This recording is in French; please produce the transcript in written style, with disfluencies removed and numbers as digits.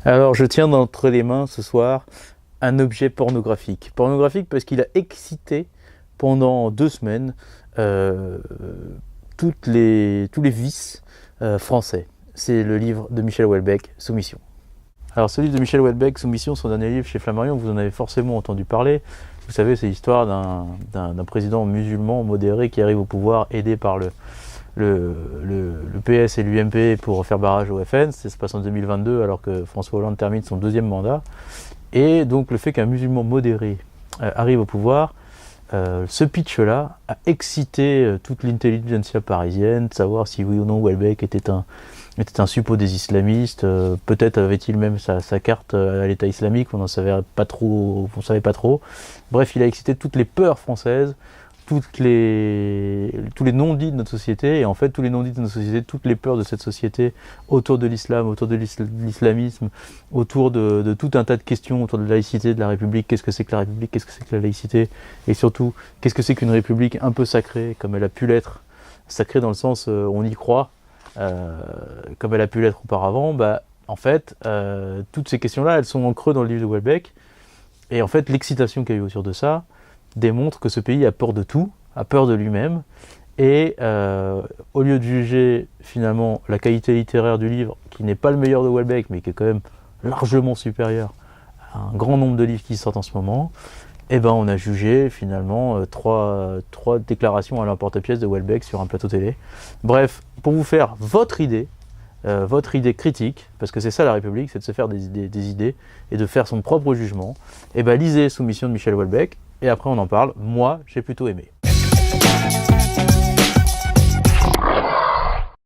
Alors, je tiens entre les mains ce soir un objet pornographique. Pornographique parce qu'il a excité pendant 2 semaines euh, tous les vices français. C'est le livre de Michel Houellebecq, Soumission. Alors, ce livre de Michel Houellebecq, Soumission, son dernier livre chez Flammarion, vous en avez forcément entendu parler. Vous savez, c'est l'histoire d'un président musulman modéré qui arrive au pouvoir aidé par le PS et l'UMP pour faire barrage au FN. Ça se passe en 2022 alors que François Hollande termine son 2e mandat. Et donc le fait qu'un musulman modéré arrive au pouvoir, ce pitch-là a excité toute l'intelligentsia parisienne, de savoir si oui ou non Houellebecq était un suppôt des islamistes, peut-être avait-il même sa carte à l'État islamique, on savait pas trop. Bref, il a excité toutes les peurs françaises, tous les non-dits de notre société, et en fait tous les non-dits de notre société, toutes les peurs de cette société autour de l'islam, autour de l'islamisme, autour de tout un tas de questions autour de la laïcité, de la République, qu'est-ce que c'est que la République, qu'est-ce que c'est que la laïcité, et surtout, qu'est-ce que c'est qu'une République un peu sacrée, comme elle a pu l'être, sacrée dans le sens on y croit, comme elle a pu l'être auparavant, en fait, toutes ces questions-là, elles sont en creux dans le livre de Houellebecq, et en fait, l'excitation qu'il y a eu autour de ça démontre que ce pays a peur de tout, a peur de lui-même, et au lieu de juger finalement la qualité littéraire du livre, qui n'est pas le meilleur de Houellebecq, mais qui est quand même largement supérieur à un grand nombre de livres qui sortent en ce moment, on a jugé finalement trois déclarations à l'emporte-pièce de Houellebecq sur un plateau télé. Bref, pour vous faire votre idée critique, parce que c'est ça la République, c'est de se faire des idées et de faire son propre jugement, lisez Soumission de Michel Houellebecq, et après on en parle. Moi, j'ai plutôt aimé.